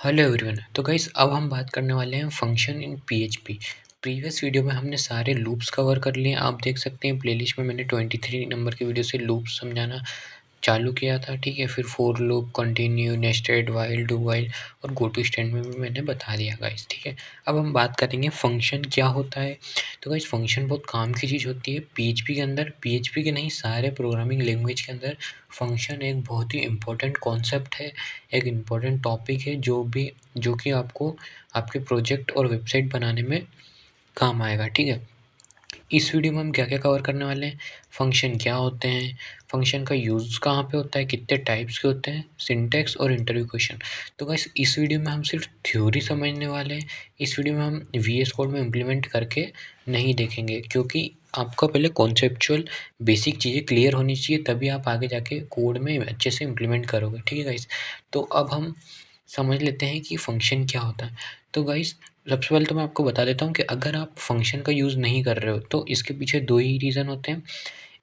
Hello everyone. तो guys अब हम बात करने वाले हैं function in PHP. Previous video में हमने सारे लूप्स कवर कर लिए। आप देख सकते हैं प्लेलिस्ट में मैंने 23 नंबर की वीडियो से लूप्स समझाना चालू किया था, ठीक है। फिर for loop, continue, nested while, do while और गो टू स्टैंड में भी मैंने बता दिया गाइस, ठीक है। अब हम बात करेंगे फंक्शन क्या होता है। तो गाइस फंक्शन बहुत काम की चीज़ होती है पीएचपी के अंदर। पीएचपी के नहीं, सारे प्रोग्रामिंग लैंग्वेज के अंदर फंक्शन एक बहुत ही इम्पोर्टेंट कॉन्सेप्ट है, एक इम्पोर्टेंट टॉपिक है जो कि आपको आपके प्रोजेक्ट और वेबसाइट बनाने में काम आएगा, ठीक है। इस वीडियो में हम क्या क्या कवर करने वाले हैं, फंक्शन क्या होते हैं, फंक्शन का यूज़ कहाँ पे होता है, कितने टाइप्स के होते हैं, सिंटैक्स और इंटरव्यू क्वेश्चन। तो गाइस इस वीडियो में हम सिर्फ थ्योरी समझने वाले हैं। इस वीडियो में हम वीएस कोड में इम्प्लीमेंट करके नहीं देखेंगे, क्योंकि आपका पहले कॉन्सेप्चुअल बेसिक चीज़ें क्लियर होनी चाहिए, तभी आप आगे जाके कोड में अच्छे से इम्प्लीमेंट करोगे, ठीक है गाइस। तो अब हम समझ लेते हैं कि फ़ंक्शन क्या होता है। तो गाइस सबसे पहले तो मैं आपको बता देता हूँ कि अगर आप फ़ंक्शन का यूज़ नहीं कर रहे हो तो इसके पीछे 2 ही रीज़न होते हैं।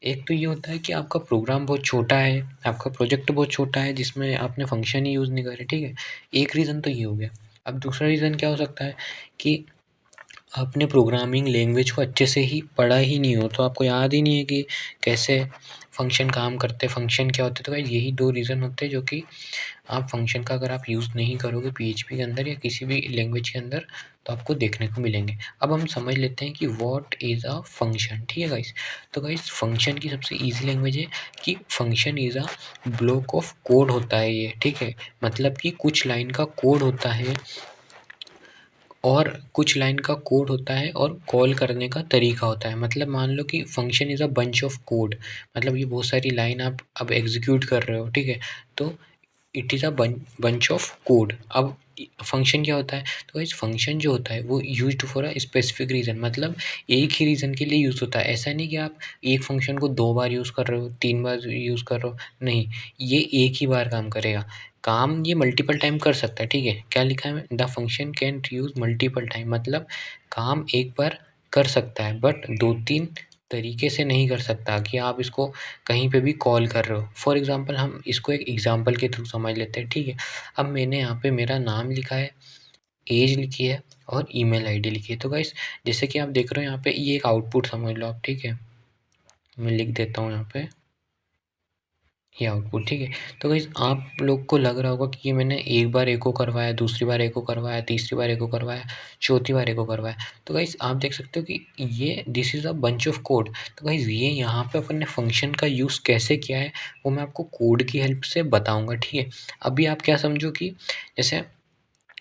एक तो ये होता है कि आपका प्रोग्राम बहुत छोटा है, आपका प्रोजेक्ट बहुत छोटा है जिसमें आपने फ़ंक्शन ही यूज़ नहीं करे, ठीक है। एक रीज़न तो ये हो गया। अब दूसरा रीज़न क्या हो सकता है कि आपने प्रोग्रामिंग लैंग्वेज को अच्छे से ही पढ़ा ही नहीं हो, तो आपको याद ही नहीं है कि कैसे फ़ंक्शन काम करते हैं, फ़ंक्शन क्या होते हैं। तो गाइस यही 2 रीज़न होते हैं जो कि आप फंक्शन का अगर आप यूज़ नहीं करोगे पीएचपी के अंदर या किसी भी लैंग्वेज के अंदर तो आपको देखने को मिलेंगे। अब हम समझ लेते हैं कि व्हाट इज़ अ फंक्शन, ठीक है गाइस। तो गाइस फंक्शन की सबसे इजी लैंग्वेज है कि function is a block of code होता है ये, ठीक है। मतलब कि कुछ लाइन का कोड होता है और कुछ लाइन का कोड होता है और कॉल करने का तरीका होता है। मतलब मान लो कि function is a bunch of code, मतलब ये बहुत सारी लाइन आप अब एग्जीक्यूट कर रहे हो, ठीक है। तो it is a bunch of code. अब फंक्शन क्या होता है, तो इस फंक्शन जो होता है वो used for a specific reason, मतलब एक ही रीज़न के लिए यूज़ होता है। ऐसा नहीं कि आप एक फंक्शन को 2 बार यूज़ कर रहे हो, 3 बार यूज़ कर रहे हो, नहीं, ये एक ही बार काम करेगा। काम ये मल्टीपल टाइम कर सकता है, ठीक है। क्या लिखा है, the function can use multiple time, मतलब काम एक बार कर सकता है बट 2-3 तरीके से नहीं कर सकता कि आप इसको कहीं पे भी कॉल कर रहे हो। फॉर एग्ज़ाम्पल हम इसको एक एग्ज़ाम्पल के थ्रू समझ लेते हैं, ठीक है। अब मैंने यहाँ पे मेरा नाम लिखा है, एज लिखी है और ईमेल आईडी लिखी है। तो गाइस जैसे कि आप देख रहे हो यहाँ पे ये एक आउटपुट समझ लो आप, ठीक है। मैं लिख देता हूँ यहाँ पे ये आउटपुट, ठीक है। तो गाइस आप लोग को लग रहा होगा कि ये मैंने एक बार एको करवाया, दूसरी बार एको करवाया, तीसरी बार एको करवाया, चौथी बार एको करवाया। तो गाइस आप देख सकते हो कि ये this is a bunch of code. तो गाइस ये यहाँ पे अपन ने फंक्शन का यूज़ कैसे किया है वो मैं आपको कोड की हेल्प से बताऊँगा, ठीक है। अभी आप क्या समझो कि जैसे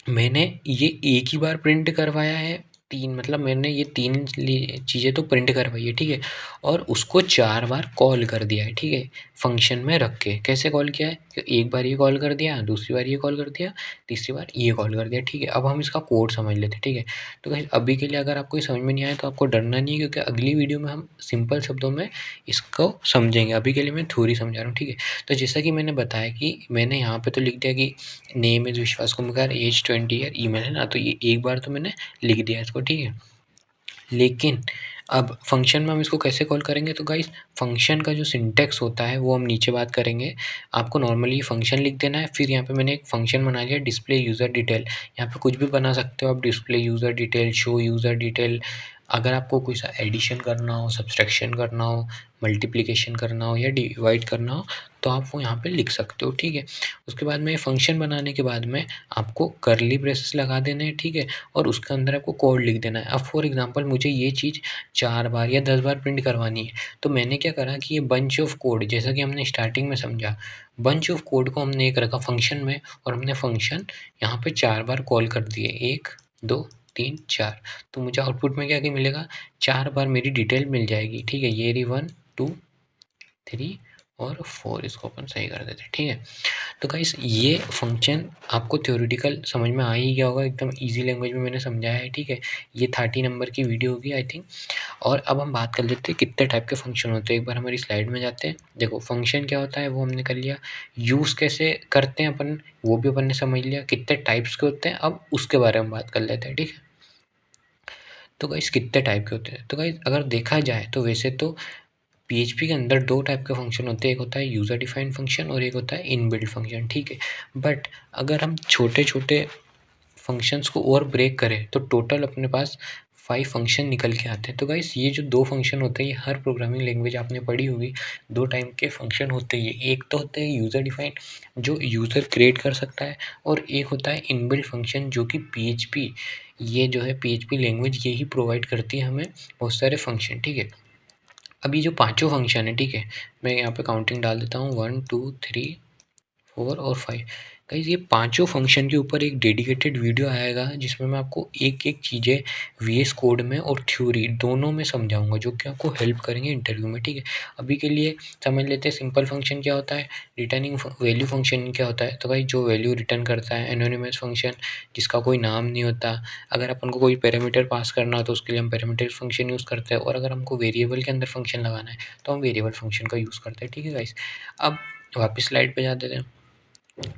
मैंने ये एक ही बार प्रिंट करवाया है, 3 मतलब मैंने ये 3 चीज़ें तो प्रिंट करवाई है, ठीक है। और उसको 4 बार कॉल कर दिया है, ठीक है, फ़ंक्शन में रख के। कैसे कॉल किया है कि एक बार ये कॉल कर दिया, दूसरी बार ये कॉल कर दिया, तीसरी बार ये कॉल कर दिया, ठीक है। अब हम इसका कोड समझ लेते हैं, ठीक है। तो गाइस अभी के लिए अगर आपको ये समझ में नहीं आया तो आपको डरना नहीं है, क्योंकि अगली वीडियो में हम सिंपल शब्दों में इसको समझेंगे। अभी के लिए मैं थ्योरी समझा रहा हूँ, ठीक है। तो जैसा कि मैंने बताया कि मैंने यहाँ पे तो लिख दिया कि नेम इज़ विश्वास कुमार, एज 20 ईयर, ईमेल है ना, तो ये एक बार तो मैंने लिख दिया इसको, ठीक है। लेकिन अब फंक्शन में हम इसको कैसे कॉल करेंगे, तो गाइस फंक्शन का जो सिंटैक्स होता है वो हम नीचे बात करेंगे। आपको नॉर्मली फंक्शन लिख देना है, फिर यहाँ पे मैंने एक फंक्शन बना लिया डिस्प्ले यूज़र डिटेल। यहाँ पे कुछ भी बना सकते हो आप, display user detail, show user detail. अगर आपको कोई सा एडिशन करना हो, सब्सट्रैक्शन करना हो, मल्टीप्लिकेशन करना हो या डिवाइड करना हो तो आप वो यहाँ पे लिख सकते हो, ठीक है। उसके बाद में फंक्शन बनाने के बाद में आपको कर्ली ब्रेसेस लगा देने हैं, ठीक है। और उसके अंदर आपको कोड लिख देना है। अब फॉर एग्ज़ाम्पल मुझे ये चीज़ 4 बार या 10 बार प्रिंट करवानी है, तो मैंने क्या करा कि ये बंच ऑफ कोड, जैसा कि हमने स्टार्टिंग में समझा, बंच ऑफ कोड को हमने एक रखा फंक्शन में और हमने फंक्शन यहाँ पे 4 बार कॉल कर दिए, 1, 2, 3, 4। तो मुझे आउटपुट में क्या मिलेगा, 4 बार मेरी डिटेल मिल जाएगी, ठीक है। ये रही 1, 2, 3 और 4, इसको अपन सही कर देते हैं, ठीक है। तो गाइस ये फंक्शन आपको थ्योरेटिकल समझ में आ ही गया होगा, एकदम इजी लैंग्वेज में मैंने समझाया है, ठीक है। ये 30 नंबर की वीडियो होगी आई थिंक। और अब हम बात कर लेते हैं कितने टाइप के फंक्शन होते हैं। एक बार हमारी स्लाइड में जाते हैं। देखो फंक्शन क्या होता है वो हमने कर लिया, यूज़ कैसे करते हैं अपन वो भी अपन ने समझ लिया, कितने टाइप्स के होते हैं अब उसके बारे में बात कर लेते हैं, ठीक है। तो गाइस कितने टाइप के होते हैं, तो गाइस अगर देखा जाए तो वैसे तो पीएचपी के अंदर 2 टाइप के फंक्शन होते हैं, एक होता है यूज़र डिफाइंड फंक्शन और एक होता है इनबिल्ट फंक्शन, ठीक है। बट अगर हम छोटे-छोटे फंक्शंस को और ब्रेक करें तो टोटल अपने पास 5 फंक्शन निकल के आते हैं। तो गाइस ये जो 2 फंक्शन होते हैं, ये हर प्रोग्रामिंग लैंग्वेज आपने पढ़ी होगी, 2 टाइप के फंक्शन होते हैं ये। एक तो होता है यूज़र डिफाइंड, जो यूज़र क्रिएट कर सकता है, और एक होता है इनबिल्ट फंक्शन, जो कि पीएचपी, ये जो है पीएचपी लैंग्वेज यही प्रोवाइड करती है हमें बहुत सारे फंक्शन, ठीक है। अब ये जो पाँचों फंक्शन है, ठीक है, मैं यहाँ पे काउंटिंग डाल देता हूँ 1 2 3 4 और 5। गाइस ये पांचों फंक्शन के ऊपर एक डेडिकेटेड वीडियो आएगा, जिसमें मैं आपको एक एक चीज़ें वीएस कोड में और थ्योरी दोनों में समझाऊंगा, जो कि आपको हेल्प करेंगे इंटरव्यू में, ठीक है। अभी के लिए समझ लेते हैं सिंपल फंक्शन क्या होता है, रिटर्निंग वैल्यू फंक्शन क्या होता है। तो भाई जो वैल्यू रिटर्न करता है, एनोनिमस फंक्शन जिसका कोई नाम नहीं होता। अगर अपन को कोई पैरामीटर पास करना हो तो उसके लिए हम पैरामीटर फंक्शन यूज़ करते हैं, और अगर हमको वेरिएबल के अंदर फंक्शन लगाना है तो हम वेरिएबल फंक्शन का यूज़ करते हैं, ठीक है गाइस। अब वापस स्लाइड पे जा देते हैं,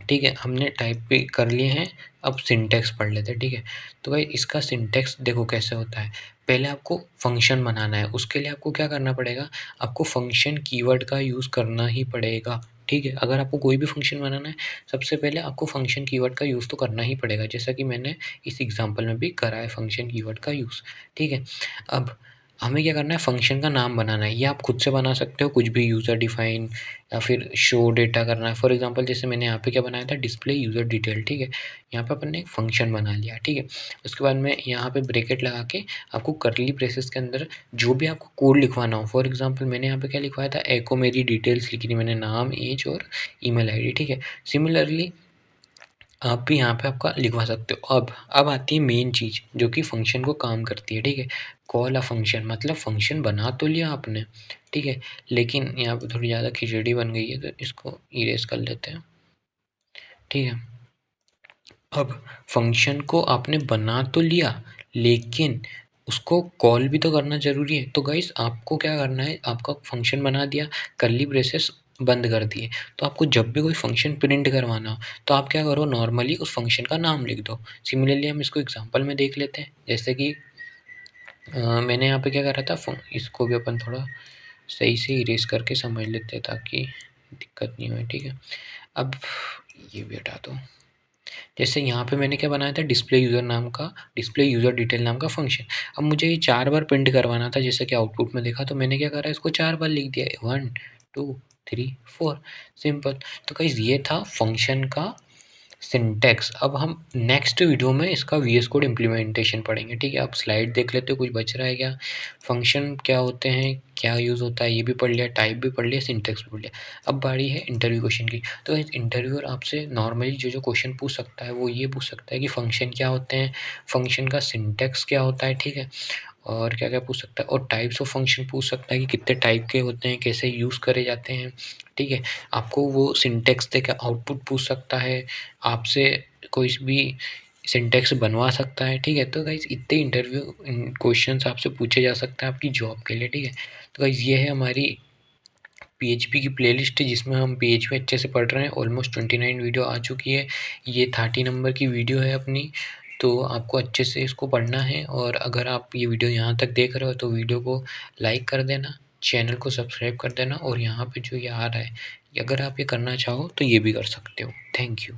ठीक है। हमने टाइप भी कर लिए हैं, अब सिंटैक्स पढ़ लेते हैं, ठीक है। तो भाई इसका सिंटैक्स देखो कैसे होता है। पहले आपको फंक्शन बनाना है, उसके लिए आपको क्या करना पड़ेगा, आपको फंक्शन कीवर्ड का यूज़ करना ही पड़ेगा, ठीक है। अगर आपको कोई भी फंक्शन बनाना है, सबसे पहले आपको फंक्शन कीवर्ड का यूज़ तो करना ही पड़ेगा, जैसा कि मैंने इस एग्जांपल में भी करा है फंक्शन कीवर्ड का यूज़, ठीक है। अब हमें क्या करना है, फंक्शन का नाम बनाना है। ये आप खुद से बना सकते हो, कुछ भी, यूज़र डिफाइन या फिर शो डेटा करना है। फॉर एग्जांपल जैसे मैंने यहाँ पे क्या बनाया था, डिस्प्ले यूज़र डिटेल, ठीक है। यहाँ पे अपन ने एक फंक्शन बना लिया, ठीक है। उसके बाद में यहाँ पे ब्रैकेट लगा के आपको करली ब्रेसेस के अंदर जो भी आपको कोड लिखवाना हो, फॉर एग्जांपल मैंने यहाँ पे क्या लिखवाया था, एको मेरी डिटेल्स लिखी थी मैंने, नाम, एज और ईमेल आईडी, ठीक है। सिमिलरली आप भी यहाँ पे आपका लिखवा सकते हो। अब आती है मेन चीज़ जो कि फंक्शन को काम करती है, ठीक है। कॉल अ फंक्शन, मतलब फंक्शन बना तो लिया आपने, ठीक है, लेकिन यहाँ पे थोड़ी ज़्यादा खिचड़ी बन गई है तो इसको इरेज कर लेते हैं, ठीक है। अब फंक्शन को आपने बना तो लिया, लेकिन उसको कॉल भी तो करना ज़रूरी है। तो गाइस आपको क्या करना है, आपका फंक्शन बना दिया, कर्ली ब्रेसेस बंद कर दिए, तो आपको जब भी कोई फंक्शन प्रिंट करवाना हो तो आप क्या करो, नॉर्मली उस फंक्शन का नाम लिख दो। सिमिलरली हम इसको एग्जांपल में देख लेते हैं, जैसे कि मैंने यहाँ पे क्या करा था, इसको भी अपन थोड़ा सही से इरेज करके समझ लेते हैं ताकि दिक्कत नहीं हो, ठीक है। अब ये भी हटा दो। जैसे यहाँ पे मैंने क्या बनाया था, डिस्प्ले यूज़र नाम का, डिस्प्ले यूज़र डिटेल नाम का फंक्शन। अब मुझे ये 4 बार प्रिंट करवाना था, जैसे कि आउटपुट में देखा, तो मैंने क्या करा, इसको 4 बार लिख दिया, 1 2 3 4, सिंपल। तो गाइस ये था फंक्शन का सिंटैक्स। अब हम नेक्स्ट वीडियो में इसका वीएस कोड इम्प्लीमेंटेशन पढ़ेंगे, ठीक है। आप स्लाइड देख लेते हो, कुछ बच रहा है क्या, फंक्शन क्या होते हैं, क्या यूज़ होता है, ये भी पढ़ लिया, टाइप भी पढ़ लिया, सिंटैक्स भी पढ़ लिया। अब बारी है इंटरव्यू क्वेश्चन की। तो इस इंटरव्यूअर आपसे नॉर्मली जो जो क्वेश्चन पूछ सकता है वो ये पूछ सकता है कि फंक्शन क्या होते हैं, फंक्शन का सिंटैक्स क्या होता है, ठीक है, और क्या क्या पूछ सकता है, और टाइप्स ऑफ फंक्शन पूछ सकता है कि कितने टाइप के होते हैं, कैसे यूज़ करे जाते हैं, ठीक है। आपको वो सिंटैक्स देकर आउटपुट पूछ सकता है, आपसे कोई भी सिंटैक्स बनवा सकता है, ठीक है। तो गाइस इतने इंटरव्यू क्वेश्चंस आपसे पूछे जा सकते हैं आपकी जॉब के लिए, ठीक है। तो गाइस ये है हमारी पीएचपी की प्लेलिस्ट है, जिसमें हम पीएचपी अच्छे से पढ़ रहे हैं। ऑलमोस्ट 29 वीडियो आ चुकी है, ये 30 नंबर की वीडियो है अपनी, तो आपको अच्छे से इसको पढ़ना है। और अगर आप ये वीडियो यहाँ तक देख रहे हो तो वीडियो को लाइक कर देना, चैनल को सब्सक्राइब कर देना, और यहाँ पे जो ये आ रहा है, अगर आप ये करना चाहो तो ये भी कर सकते हो। Thank you.